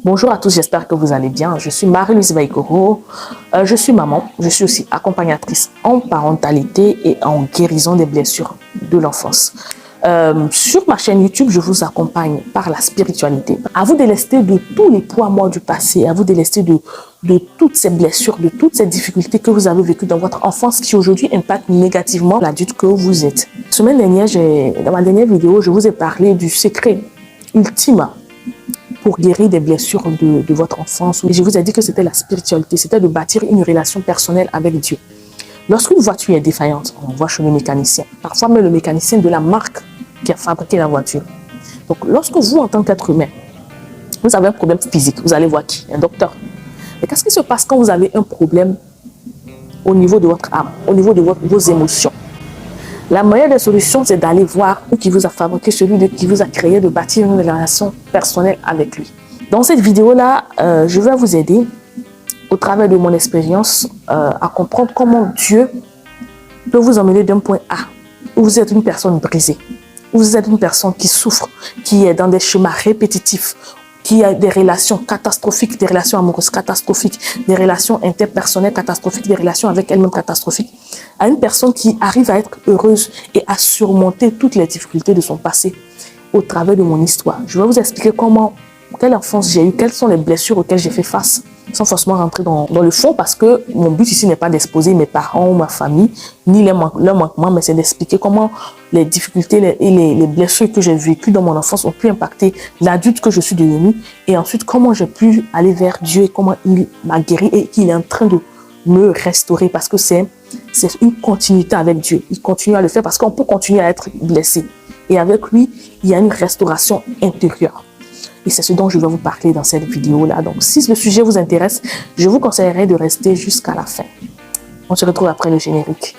Bonjour à tous, j'espère que vous allez bien. Je suis Marie-Louise Baïkoro. Je suis maman. Je suis aussi accompagnatrice en parentalité et en guérison des blessures de l'enfance. Sur ma chaîne YouTube, je vous accompagne par la spiritualité. À vous délester de tous les poids morts du passé, à vous délester de toutes ces blessures, de toutes ces difficultés que vous avez vécues dans votre enfance qui aujourd'hui impactent négativement l'adulte que vous êtes. La semaine dernière, dans ma dernière vidéo, je vous ai parlé du secret ultime pour guérir des blessures de votre enfance. Et je vous ai dit que c'était la spiritualité, c'était de bâtir une relation personnelle avec Dieu. Lorsqu'une voiture est défaillante, on voit chez le mécanicien, parfois même le mécanicien de la marque qui a fabriqué la voiture. Donc lorsque vous, en tant qu'être humain, vous avez un problème physique, vous allez voir qui? Un docteur. Mais qu'est-ce qui se passe quand vous avez un problème au niveau de votre âme, au niveau de vos émotions? La meilleure des solutions, c'est d'aller voir qui vous a fabriqué, celui qui vous a créé, de bâtir une relation personnelle avec lui. Dans cette vidéo-là, je vais vous aider, au travers de mon expérience, à comprendre comment Dieu peut vous emmener d'un point A, où vous êtes une personne brisée, où vous êtes une personne qui souffre, qui est dans des schémas répétitifs, qui a des relations catastrophiques, des relations amoureuses catastrophiques, des relations interpersonnelles catastrophiques, des relations avec elle-même catastrophiques, à une personne qui arrive à être heureuse et à surmonter toutes les difficultés de son passé au travers de mon histoire. Je vais vous expliquer quelle enfance j'ai eue, quelles sont les blessures auxquelles j'ai fait face, sans forcément rentrer dans le fond, parce que mon but ici n'est pas d'exposer mes parents ou ma famille, ni leurs manquements, mais c'est d'expliquer comment les difficultés et les blessures que j'ai vécues dans mon enfance ont pu impacter l'adulte que je suis devenue, et ensuite comment j'ai pu aller vers Dieu et comment il m'a guéri et qu'il est en train de me restaurer, parce que c'est une continuité avec Dieu. Il continue à le faire parce qu'on peut continuer à être blessé. Et avec lui, il y a une restauration intérieure. Et c'est ce dont je vais vous parler dans cette vidéo-là. Donc, si le sujet vous intéresse, je vous conseillerais de rester jusqu'à la fin. On se retrouve après le générique.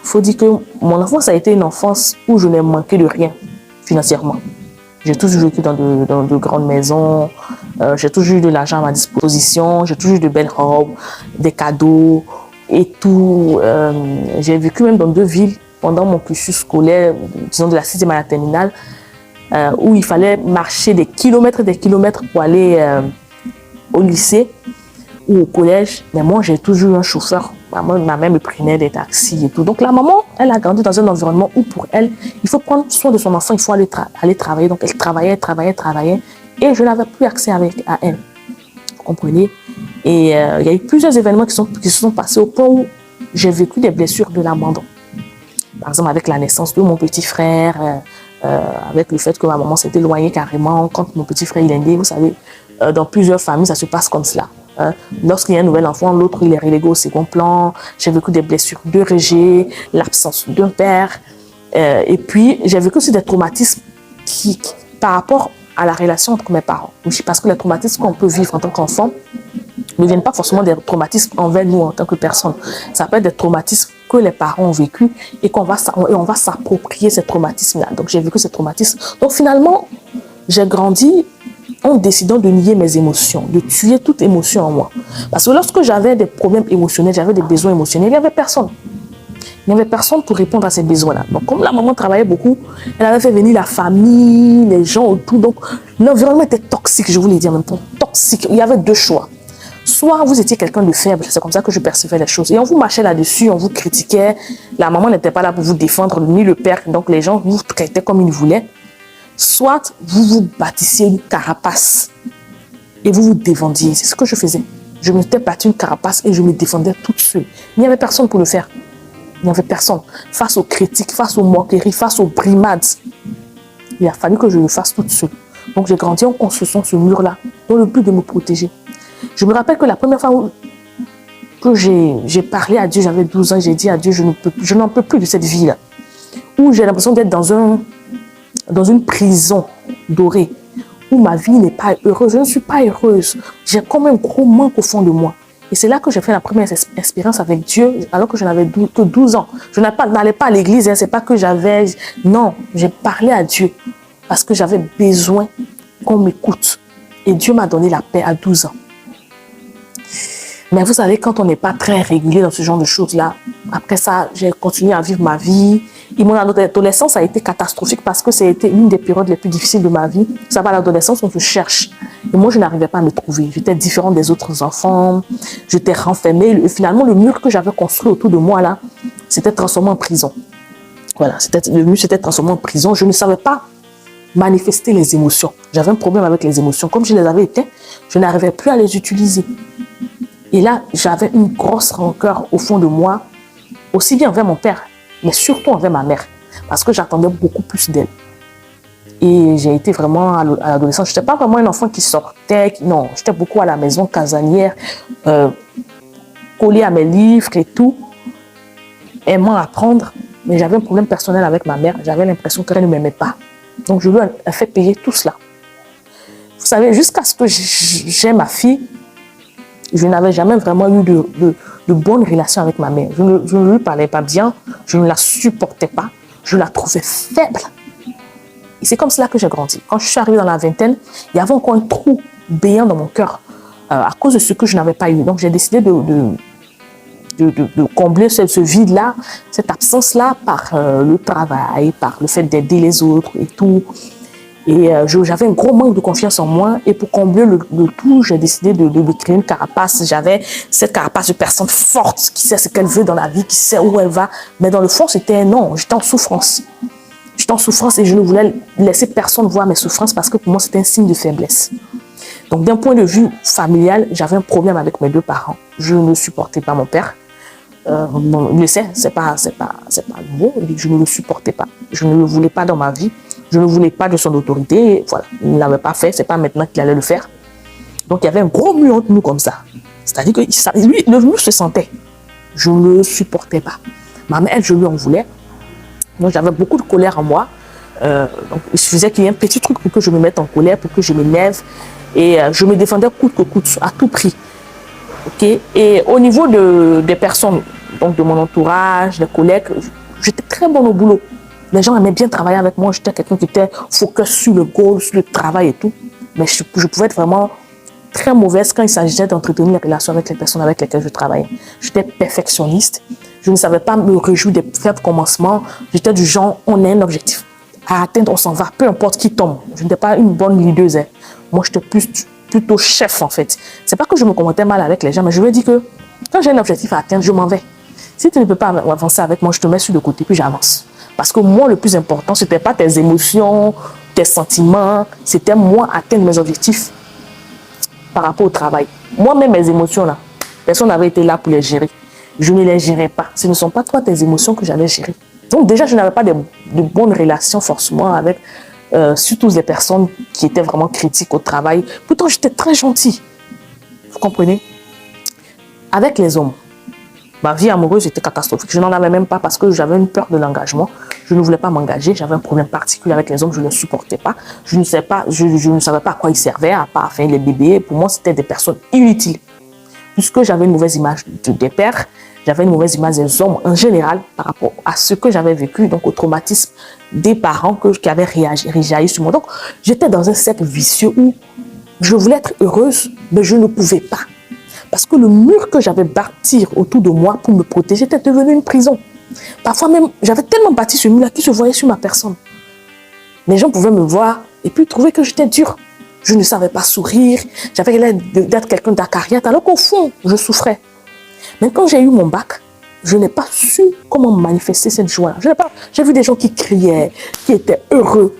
Faut dire que mon enfance a été une enfance où je n'ai manqué de rien financièrement. J'ai toujours vécu dans de grandes maisons, j'ai toujours eu de l'argent à ma disposition, j'ai toujours eu de belles robes, des cadeaux et tout. J'ai vécu même dans 2 villes pendant mon cursus scolaire, disons de la 6e à la terminale, où il fallait marcher des kilomètres pour aller au lycée ou au collège. Mais moi, j'ai toujours eu un chauffeur. Ma mère me prenait des taxis et tout. Donc la maman, elle a grandi dans un environnement où pour elle, il faut prendre soin de son enfant, il faut aller travailler. Donc elle travaillait. Et je n'avais plus accès à elle. Vous comprenez? Et il y a eu plusieurs événements qui se sont passés au point où j'ai vécu des blessures de l'abandon. Par exemple, avec la naissance de mon petit frère, avec le fait que ma maman s'est éloignée carrément quand mon petit frère il est né. Vous savez, dans plusieurs familles, ça se passe comme cela. Lorsqu'il y a un nouvel enfant, l'autre il est relégué au second plan. J'ai vécu des blessures de rejet, l'absence d'un père, et puis j'ai vécu aussi des traumatismes par rapport à la relation entre mes parents. Parce que les traumatismes qu'on peut vivre en tant qu'enfant ne viennent pas forcément des traumatismes envers nous en tant que personne. Ça peut être des traumatismes que les parents ont vécu et on va s'approprier ces traumatismes-là. Donc j'ai vécu ces traumatismes. Donc finalement, j'ai grandi en décidant de nier mes émotions, de tuer toute émotion en moi. Parce que lorsque j'avais des problèmes émotionnels, j'avais des besoins émotionnels, il n'y avait personne. Il n'y avait personne pour répondre à ces besoins-là. Donc comme la maman travaillait beaucoup, elle avait fait venir la famille, les gens autour. Donc l'environnement était toxique, je vous l'ai dit en même temps, toxique. Il y avait 2 choix. Soit vous étiez quelqu'un de faible, c'est comme ça que je percevais les choses. Et on vous marchait là-dessus, on vous critiquait. La maman n'était pas là pour vous défendre, ni le père. Donc les gens vous traitaient comme ils voulaient. Soit vous vous bâtissiez une carapace et vous vous défendiez. C'est ce que je faisais. Je me suis bâti une carapace et je me défendais toute seule. Il n'y avait personne pour le faire. Il n'y avait personne. Face aux critiques, face aux moqueries, face aux brimades, il a fallu que je le fasse toute seule. Donc j'ai grandi en construisant ce mur-là dans le but de me protéger. Je me rappelle que la première fois que j'ai parlé à Dieu, j'avais 12 ans, j'ai dit à Dieu, je n'en peux plus de cette vie-là. Où j'ai l'impression d'être dans une prison dorée, où ma vie n'est pas heureuse, je ne suis pas heureuse. J'ai comme un gros manque au fond de moi. Et c'est là que j'ai fait la première expérience avec Dieu, alors que je n'avais que 12 ans. Je n'allais pas à l'église, c'est pas que j'avais... Non, j'ai parlé à Dieu parce que j'avais besoin qu'on m'écoute. Et Dieu m'a donné la paix à 12 ans. Mais vous savez, quand on n'est pas très régulier dans ce genre de choses-là, après ça, j'ai continué à vivre ma vie. Et mon adolescence a été catastrophique parce que c'était l'une des périodes les plus difficiles de ma vie. Vous savez, à l'adolescence, on se cherche. Et moi, je n'arrivais pas à me trouver. J'étais différente des autres enfants. J'étais renfermée. Et finalement, le mur que j'avais construit autour de moi, là, s'était transformé en prison. Voilà, le mur s'était transformé en prison. Je ne savais pas manifester les émotions. J'avais un problème avec les émotions. Comme je les avais éteintes, je n'arrivais plus à les utiliser. Et là, j'avais une grosse rancœur au fond de moi, aussi bien envers mon père, mais surtout envers ma mère, parce que j'attendais beaucoup plus d'elle. Et j'ai été vraiment à l'adolescence. Je n'étais pas vraiment un enfant qui sortait, non, j'étais beaucoup à la maison, casanière, collée à mes livres et tout, aimant apprendre, mais j'avais un problème personnel avec ma mère. J'avais l'impression qu'elle ne m'aimait pas. Donc je lui ai fait payer tout cela. Vous savez, jusqu'à ce que j'ai ma fille, je n'avais jamais vraiment eu de bonnes relations avec ma mère. Je ne lui parlais pas bien, je ne la supportais pas, je la trouvais faible. Et c'est comme cela que j'ai grandi. Quand je suis arrivée dans la vingtaine, il y avait encore un trou béant dans mon cœur à cause de ce que je n'avais pas eu. Donc j'ai décidé de combler ce vide-là, cette absence-là par le travail, par le fait d'aider les autres et tout. Et j'avais un gros manque de confiance en moi. Et pour combler le tout, j'ai décidé de créer une carapace. J'avais cette carapace de personne forte qui sait ce qu'elle veut dans la vie, qui sait où elle va. Mais dans le fond, c'était non, j'étais en souffrance. J'étais en souffrance et je ne voulais laisser personne voir mes souffrances parce que pour moi, c'était un signe de faiblesse. Donc, d'un point de vue familial, j'avais un problème avec mes deux parents. Je ne supportais pas mon père. Il le sait, c'est pas le mot. Je ne le supportais pas. Je ne le voulais pas dans ma vie. Je ne voulais pas de son autorité. Voilà, il ne l'avait pas fait. C'est pas maintenant qu'il allait le faire. Donc, il y avait un gros mur entre nous comme ça. C'est-à-dire que lui, le mur se sentait. Je ne le supportais pas. Ma mère, je lui en voulais. Donc, j'avais beaucoup de colère en moi. Donc, il suffisait qu'il y ait un petit truc pour que je me mette en colère, pour que je m'énerve. Et je me défendais coûte que coûte, à tout prix. Okay? Et au niveau des personnes, donc de mon entourage, des collègues, j'étais très bonne au boulot. Les gens aimaient bien travailler avec moi. J'étais quelqu'un qui était focus sur le goal, sur le travail et tout. Mais je pouvais être vraiment très mauvaise quand il s'agissait d'entretenir les relations avec les personnes avec lesquelles je travaillais. J'étais perfectionniste. Je ne savais pas me réjouir des faibles commencements. J'étais du genre, on a un objectif à atteindre, on s'en va, peu importe qui tombe. Je n'étais pas une bonne leader. Hein. Moi, j'étais plutôt chef, en fait. C'est pas que je me comportais mal avec les gens, mais je lui dis que quand j'ai un objectif à atteindre, je m'en vais. Si tu ne peux pas avancer avec moi, je te mets sur le côté, puis j'avance. Parce que moi, le plus important, ce n'était pas tes émotions, tes sentiments, c'était moi atteindre mes objectifs par rapport au travail. Moi-même, mes émotions, là, personne n'avait été là pour les gérer. Je ne les gérais pas. Ce ne sont pas toi, tes émotions que j'allais gérer. Donc déjà, je n'avais pas de bonnes relations forcément avec surtout les personnes qui étaient vraiment critiques au travail. Pourtant, j'étais très gentille. Vous comprenez? Avec les hommes, ma vie amoureuse était catastrophique. Je n'en avais même pas parce que j'avais une peur de l'engagement. Je ne voulais pas m'engager. J'avais un problème particulier avec les hommes. Je ne les supportais pas. Je ne savais pas à quoi ils servaient, à part faire les bébés. Pour moi, c'était des personnes inutiles. Puisque j'avais une mauvaise image des pères, j'avais une mauvaise image des hommes en général par rapport à ce que j'avais vécu, donc au traumatisme des parents qui avaient réagi sur moi. Donc, j'étais dans un cercle vicieux où je voulais être heureuse, mais je ne pouvais pas. Parce que le mur que j'avais bâti autour de moi pour me protéger était devenu une prison. Parfois même, j'avais tellement bâti ce mur-là qu'il se voyait sur ma personne. Les gens pouvaient me voir et puis trouver que j'étais dure. Je ne savais pas sourire, j'avais l'air d'être quelqu'un d'acariate, alors qu'au fond, je souffrais. Mais quand j'ai eu mon bac, je n'ai pas su comment manifester cette joie. J'ai vu des gens qui criaient, qui étaient heureux.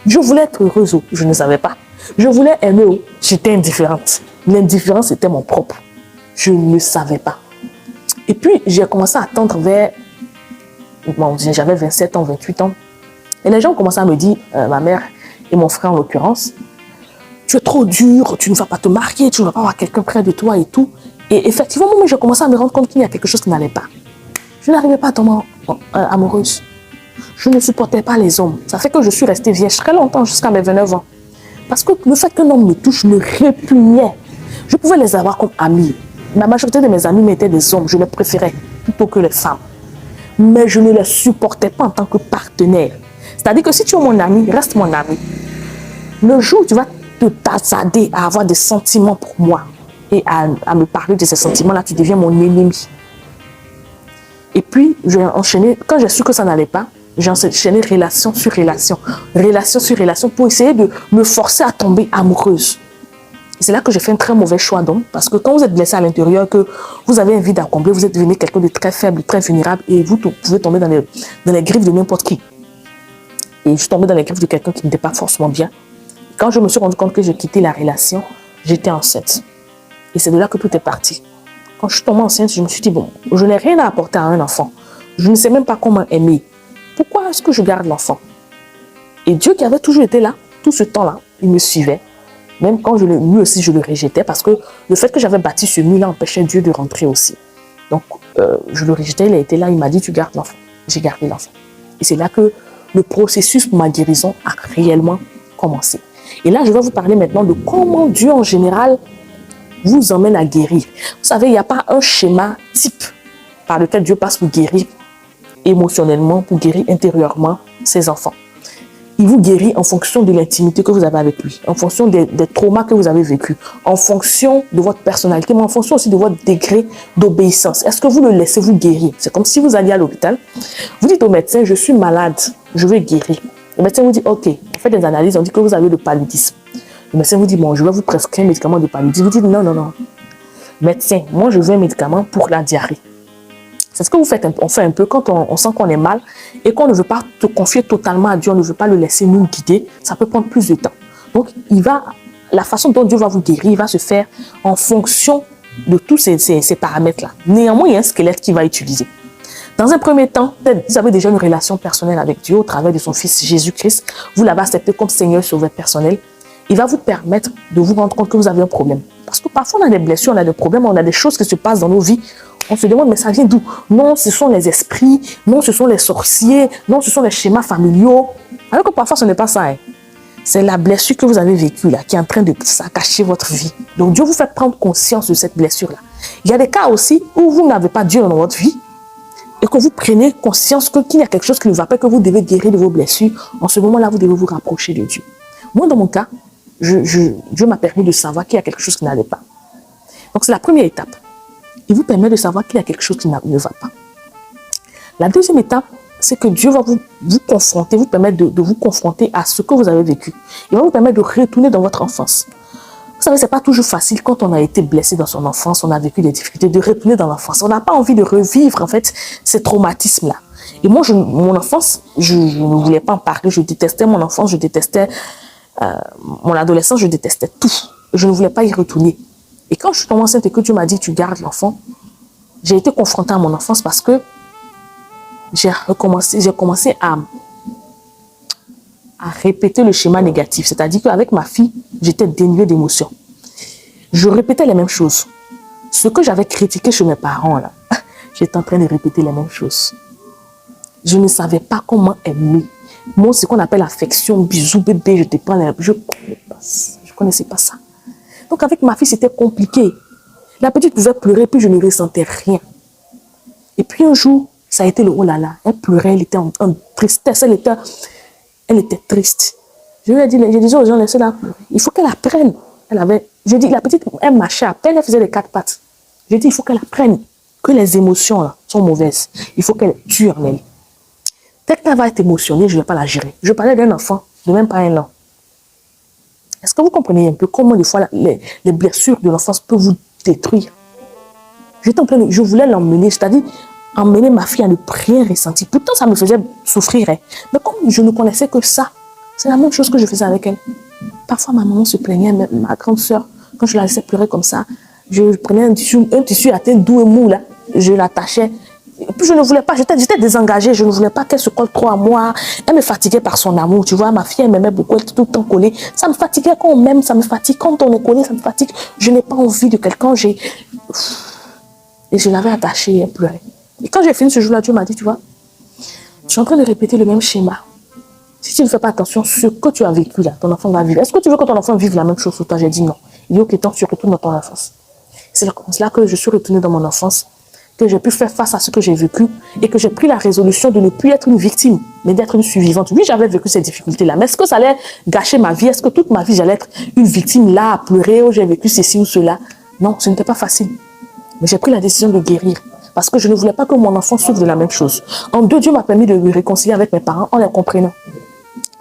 Je voulais être heureuse, je ne savais pas. Je voulais aimer, j'étais indifférente. L'indifférence était mon propre. Je ne savais pas. Et puis, j'ai commencé à attendre vers... Bon, j'avais 27 ans, 28 ans. Et les gens commençaient à me dire, ma mère et mon frère en l'occurrence, tu es trop dur, tu ne vas pas te marier, tu ne vas pas avoir quelqu'un près de toi et tout. Et effectivement, moi, j'ai commencé à me rendre compte qu'il y a quelque chose qui n'allait pas. Je n'arrivais pas à tomber amoureuse. Je ne supportais pas les hommes. Ça fait que je suis restée vierge très longtemps, jusqu'à mes 29 ans. Parce que le fait qu'un homme me touche me répugnait. Je pouvais les avoir comme amis. La majorité de mes amis étaient des hommes. Je les préférais plutôt que les femmes. Mais je ne les supportais pas en tant que partenaire. C'est-à-dire que si tu es mon ami, reste mon ami. Le jour où tu vas te t'attarder à avoir des sentiments pour moi et à me parler de ces sentiments-là, tu deviens mon ennemi. Et puis, j'ai enchaîné, quand j'ai su que ça n'allait pas, j'ai enchaîné relation sur relation pour essayer de me forcer à tomber amoureuse. Et c'est là que j'ai fait un très mauvais choix donc, parce que quand vous êtes blessé à l'intérieur, que vous avez un vide à combler, vous êtes devenu quelqu'un de très faible, très vulnérable, et vous pouvez tomber dans les griffes de n'importe qui. Et je suis tombée dans les griffes de quelqu'un qui n'était pas forcément bien. Quand je me suis rendu compte que j'ai quitté la relation, j'étais enceinte. Et c'est de là que tout est parti. Quand je suis tombée enceinte, je me suis dit, bon, je n'ai rien à apporter à un enfant. Je ne sais même pas comment aimer. Pourquoi est-ce que je garde l'enfant? Et Dieu qui avait toujours été là, tout ce temps-là, il me suivait. Même quand lui aussi, je le rejetais, parce que le fait que j'avais bâti ce mur-là empêchait Dieu de rentrer aussi. Donc, je le rejetais, il a été là, il m'a dit, tu gardes l'enfant. J'ai gardé l'enfant. Et c'est là que le processus pour ma guérison a réellement commencé. Et là, je vais vous parler maintenant de comment Dieu, en général, vous emmène à guérir. Vous savez, il n'y a pas un schéma type par lequel Dieu passe pour guérir émotionnellement, pour guérir intérieurement ses enfants. Il vous guérit en fonction de l'intimité que vous avez avec lui, en fonction des traumas que vous avez vécus, en fonction de votre personnalité, mais en fonction aussi de votre degré d'obéissance. Est-ce que vous le laissez vous guérir? C'est comme si vous alliez à l'hôpital, vous dites au médecin, je suis malade, je vais guérir. Le médecin vous dit, ok, on fait des analyses, on dit que vous avez le paludisme. Le médecin vous dit, bon, je vais vous prescrire un médicament de paludisme. Vous dites, non, non, non. Médecin, moi, je veux un médicament pour la diarrhée. C'est ce que on fait un peu quand on sent qu'on est mal et qu'on ne veut pas te confier totalement à Dieu, on ne veut pas le laisser nous guider, ça peut prendre plus de temps. Donc, la façon dont Dieu va vous guérir, il va se faire en fonction de tous ces paramètres-là. Néanmoins, il y a un squelette qu'il va utiliser. Dans un premier temps, vous avez déjà une relation personnelle avec Dieu au travers de son Fils Jésus-Christ. Vous l'avez accepté comme Seigneur Sauveur personnel. Il va vous permettre de vous rendre compte que vous avez un problème. Parce que parfois, on a des blessures, on a des problèmes, on a des choses qui se passent dans nos vies. On se demande, mais ça vient d'où? Non, ce sont les esprits. Non, ce sont les sorciers. Non, ce sont les schémas familiaux. Alors que parfois, ce n'est pas ça. Hein. C'est la blessure que vous avez vécue là, qui est en train de saccager votre vie. Donc, Dieu vous fait prendre conscience de cette blessure-là. Il y a des cas aussi où vous n'avez pas Dieu dans votre vie et que vous prenez conscience qu'il y a quelque chose qui ne va pas, que vous devez guérir de vos blessures. En ce moment-là, vous devez vous rapprocher de Dieu. Moi, dans mon cas, Dieu m'a permis de savoir qu'il y a quelque chose qui n'allait pas. Donc, c'est la première étape. Il vous permet de savoir qu'il y a quelque chose qui ne va pas. La deuxième étape, c'est que Dieu va vous confronter, vous permettre de vous confronter à ce que vous avez vécu. Il va vous permettre de retourner dans votre enfance. Vous savez, ce n'est pas toujours facile quand on a été blessé dans son enfance, on a vécu des difficultés, de retourner dans l'enfance. On n'a pas envie de revivre, en fait, ces traumatismes-là. Et moi, mon enfance, je ne voulais pas en parler. Je détestais mon enfance, je détestais mon adolescence, je détestais tout. Je ne voulais pas y retourner. Et quand je suis tombée enceinte et que Dieu m'a dit, tu gardes l'enfant, j'ai été confrontée à mon enfance parce que j'ai commencé à répéter le schéma négatif. C'est-à-dire qu'avec ma fille, j'étais dénuée d'émotions. Je répétais les mêmes choses. Ce que j'avais critiqué chez mes parents, là, j'étais en train de répéter les mêmes choses. Je ne savais pas comment aimer. Moi, ce qu'on appelle affection, bisous, bébé, je te prends les... Je ne connaissais pas ça. Donc, avec ma fille, c'était compliqué. La petite pouvait pleurer, puis je ne ressentais rien. Et puis, un jour, ça a été le oh là là. Elle pleurait, elle était en tristesse, elle était triste. Je lui ai dit, je disais aux gens, laissez-la pleurer. Il faut qu'elle apprenne. Je dis, la petite, elle marchait à peine, elle faisait les 4 pattes. Je dis, il faut qu'elle apprenne que les émotions là, sont mauvaises. Il faut qu'elle tue en elle. Dès qu'elle va être émotionnée, je ne vais pas la gérer. Je parlais d'un enfant de même pas 1 an. Est-ce que vous comprenez un peu comment des fois les blessures de l'enfance peuvent vous détruire? Je voulais l'emmener, c'est-à-dire emmener ma fille à ne rien ressentir. Pourtant, ça me faisait souffrir. Hein. Mais comme je ne connaissais que ça, c'est la même chose que je faisais avec elle. Parfois, ma maman se plaignait, ma grande soeur, quand je la laissais pleurer comme ça, je prenais un tissu à tête doux et mou, là, je l'attachais. Et puis je ne voulais pas, j'étais désengagée, je ne voulais pas qu'elle se colle trop à moi. Elle me fatiguait par son amour, tu vois, ma fille, elle m'aimait beaucoup, elle était tout le temps collée. Ça me fatiguait quand on m'aime, ça me fatigue. Quand on est collé, ça me fatigue. Je n'ai pas envie de quelqu'un, et je l'avais attachée et elle pleurait. Et quand j'ai fini ce jour-là, Dieu m'a dit, tu vois, je suis en train de répéter le même schéma. Si tu ne fais pas attention, ce que tu as vécu là, ton enfant va vivre. Est-ce que tu veux que ton enfant vive la même chose que toi? J'ai dit non. Il dit, ok, tant tu retournes dans ton enfance. C'est là que je suis retournée dans mon enfance. que j'ai pu faire face à ce que j'ai vécu et que j'ai pris la résolution de ne plus être une victime, mais d'être une survivante. Oui, j'avais vécu ces difficultés-là, mais est-ce que ça allait gâcher ma vie? Est-ce que toute ma vie, j'allais être une victime là, à pleurer, oh, j'ai vécu ceci ou cela? Non, ce n'était pas facile. Mais j'ai pris la décision de guérir parce que je ne voulais pas que mon enfant souffre de la même chose. En deux, Dieu m'a permis de me réconcilier avec mes parents en les comprenant.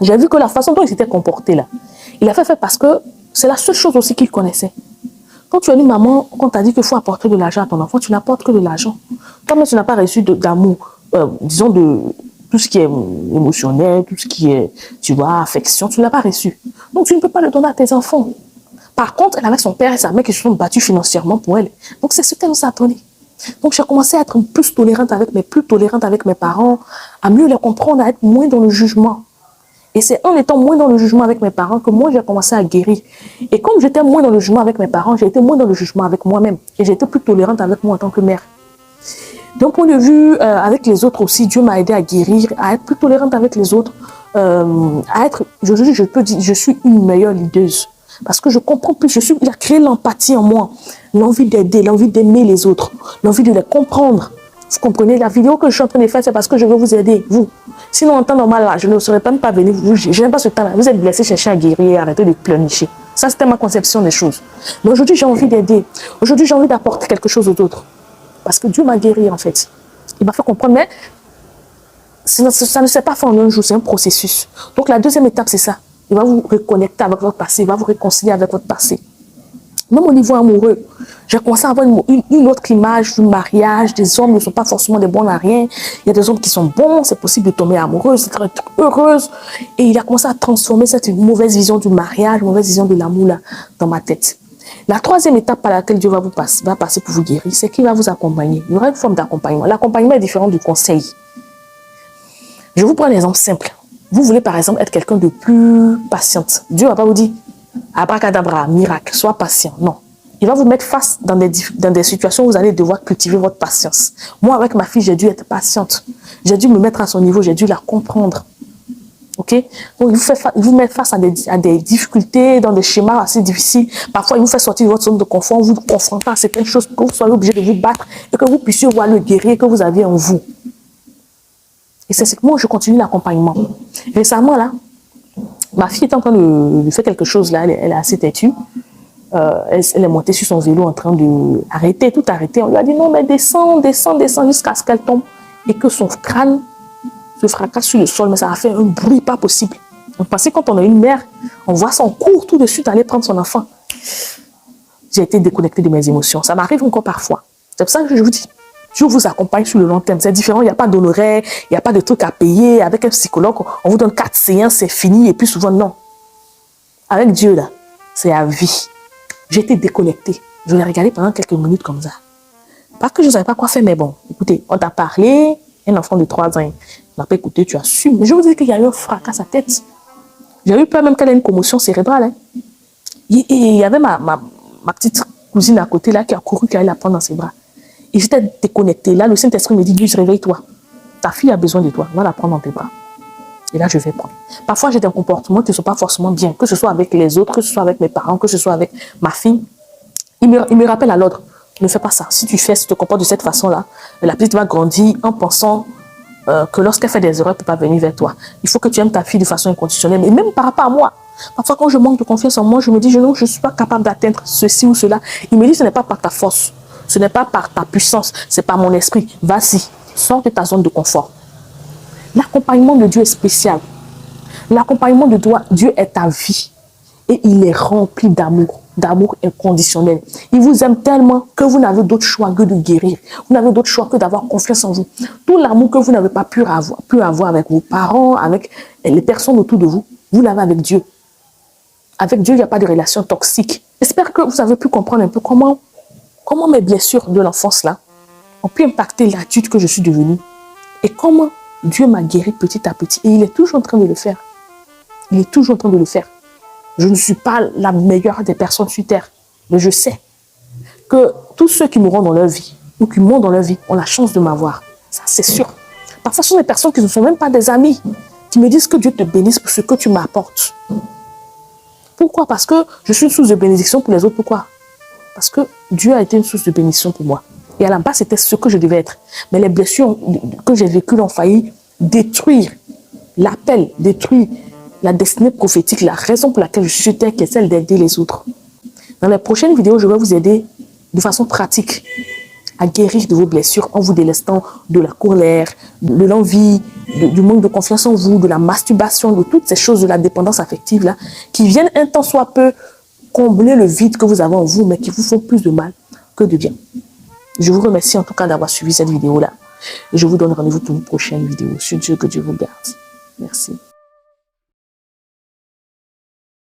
J'ai vu que la façon dont ils s'étaient comportés là, il a fait parce que c'est la seule chose aussi qu'il connaissait. Quand tu as une maman, quand t'a dit qu'il faut apporter de l'argent à ton enfant, tu n'apportes que de l'argent. Toi-même, tu n'as pas reçu d'amour, disons de tout ce qui est émotionnel, tout ce qui est, tu vois, affection, tu ne l'as pas reçu. Donc, tu ne peux pas le donner à tes enfants. Par contre, elle avait son père et sa mère qui se sont battus financièrement pour elle. Donc, c'est ce qu'elle nous a donné. Donc, j'ai commencé à être plus tolérante avec mes parents, à mieux les comprendre, à être moins dans le jugement. Et c'est en étant moins dans le jugement avec mes parents que moi, j'ai commencé à guérir. Et comme j'étais moins dans le jugement avec mes parents, j'ai été moins dans le jugement avec moi-même. Et j'ai été plus tolérante avec moi en tant que mère. D'un point de vue avec les autres aussi, Dieu m'a aidé à guérir, à être plus tolérante avec les autres, à être, je peux dire, je suis une meilleure leaduse. Parce que je comprends plus, il a créé l'empathie en moi, l'envie d'aider, l'envie d'aimer les autres, l'envie de les comprendre. Vous comprenez, la vidéo que je suis en train de faire, c'est parce que je veux vous aider, vous. Sinon, en temps normal, là, je ne serais même pas venue vous. Je n'aime pas ce temps-là. Vous êtes blessé, cherchez à guérir, arrêtez de pleurnicher. Ça, c'était ma conception des choses. Mais aujourd'hui, j'ai envie d'aider. Aujourd'hui, j'ai envie d'apporter quelque chose aux autres. Parce que Dieu m'a guéri, en fait. Il m'a fait comprendre, mais ça ne s'est pas fait en un jour, c'est un processus. Donc, la deuxième étape, c'est ça. Il va vous reconnecter avec votre passé, il va vous réconcilier avec votre passé. Même au niveau amoureux, j'ai commencé à avoir une autre image du mariage. Des hommes ne sont pas forcément des bons à rien. Il y a des hommes qui sont bons, c'est possible de tomber amoureuse, d'être heureuse. Et il a commencé à transformer cette mauvaise vision du mariage, mauvaise vision de l'amour là, dans ma tête. La troisième étape par laquelle Dieu va passer pour vous guérir, c'est qu'il va vous accompagner. Il y aura une forme d'accompagnement. L'accompagnement est différent du conseil. Je vous prends un exemple simple. Vous voulez par exemple être quelqu'un de plus patiente. Dieu ne va pas vous dire abracadabra, miracle, sois patient. Non. Il va vous mettre face dans des situations où vous allez devoir cultiver votre patience. Moi, avec ma fille, j'ai dû être patiente. J'ai dû me mettre à son niveau, j'ai dû la comprendre. Ok? Donc, il vous met face à des difficultés, dans des schémas assez difficiles. Parfois, il vous fait sortir de votre zone de confort, vous confrontant à certaines choses pour que vous soyez obligé de vous battre et que vous puissiez voir le guerrier que vous aviez en vous. Et c'est ce que moi, je continue l'accompagnement. Récemment, là, ma fille est en train de faire quelque chose, là, elle est assez têtue. Elle est montée sur son vélo en train de arrêter, tout arrêter. On lui a dit non, mais descends, descends, descends jusqu'à ce qu'elle tombe et que son crâne se fracasse sur le sol. Mais ça a fait un bruit pas possible. On pensait quand on a une mère, on voit son cours tout de suite aller prendre son enfant. J'ai été déconnectée de mes émotions. Ça m'arrive encore parfois. C'est pour ça que je vous dis, Dieu vous accompagne sur le long terme. C'est différent, il n'y a pas d'honoraires, il n'y a pas de trucs à payer. Avec un psychologue, on vous donne 4 séances, c'est fini. Et puis souvent, non. Avec Dieu, là, c'est à vie. J'ai été déconnectée. Je l'ai regardé pendant quelques minutes comme ça. Pas que je ne savais pas quoi faire, mais bon, écoutez, on t'a parlé, un enfant de 3 ans, il m'a pas écouté, tu assumes. Mais je vous dis qu'il y a eu un fracas à sa tête. J'ai eu peur même qu'elle ait une commotion cérébrale. Hein. Et il y avait ma petite cousine à côté là qui a couru, qui allait la prendre dans ses bras. Et j'étais déconnectée. Là, le Saint-Esprit me dit, Luce, réveille-toi. Ta fille a besoin de toi. Va la prendre dans tes bras. Et là, je vais prendre. Parfois, j'ai des comportements qui ne sont pas forcément bien, que ce soit avec les autres, que ce soit avec mes parents, que ce soit avec ma fille. Il me rappelle à l'ordre, ne fais pas ça. Si tu te comportes de cette façon-là, la petite va grandir en pensant que lorsqu'elle fait des erreurs, elle ne peut pas venir vers toi. Il faut que tu aimes ta fille de façon inconditionnelle. Et même par rapport à moi, parfois quand je manque de confiance en moi, je me dis, non, je ne suis pas capable d'atteindre ceci ou cela. Il me dit, ce n'est pas par ta force, ce n'est pas par ta puissance, c'est par mon esprit. Vas-y, sors de ta zone de confort. L'accompagnement de Dieu est spécial. L'accompagnement de Dieu est ta vie. Et il est rempli d'amour, d'amour inconditionnel. Il vous aime tellement que vous n'avez d'autre choix que de guérir. Vous n'avez d'autre choix que d'avoir confiance en vous. Tout l'amour que vous n'avez pas pu avoir avec vos parents, avec les personnes autour de vous, vous l'avez avec Dieu. Avec Dieu, il n'y a pas de relation toxique. J'espère que vous avez pu comprendre un peu comment mes blessures de l'enfance là ont pu impacter l'adulte que je suis devenue. Et comment Dieu m'a guéri petit à petit. Et il est toujours en train de le faire. Il est toujours en train de le faire. Je ne suis pas la meilleure des personnes sur terre. Mais je sais que tous ceux qui mourront dans leur vie, ou qui mourront dans leur vie, ont la chance de m'avoir. Ça, c'est sûr. Parfois, ce sont des personnes qui ne sont même pas des amis, qui me disent que Dieu te bénisse pour ce que tu m'apportes. Pourquoi? Parce que je suis une source de bénédiction pour les autres. Pourquoi? Parce que Dieu a été une source de bénédiction pour moi. Et à la base, c'était ce que je devais être. Mais les blessures que j'ai vécues ont failli détruire l'appel, détruire la destinée prophétique, la raison pour laquelle je suis sur terre, qui est celle d'aider les autres. Dans les prochaines vidéos, je vais vous aider de façon pratique à guérir de vos blessures en vous délestant de la colère, de l'envie, du manque de confiance en vous, de la masturbation, de toutes ces choses de la dépendance affective là, qui viennent un temps soit peu combler le vide que vous avez en vous, mais qui vous font plus de mal que de bien. Je vous remercie en tout cas d'avoir suivi cette vidéo là. Et je vous donne rendez-vous pour une prochaine vidéo. Sur Dieu, que Dieu vous garde. Merci.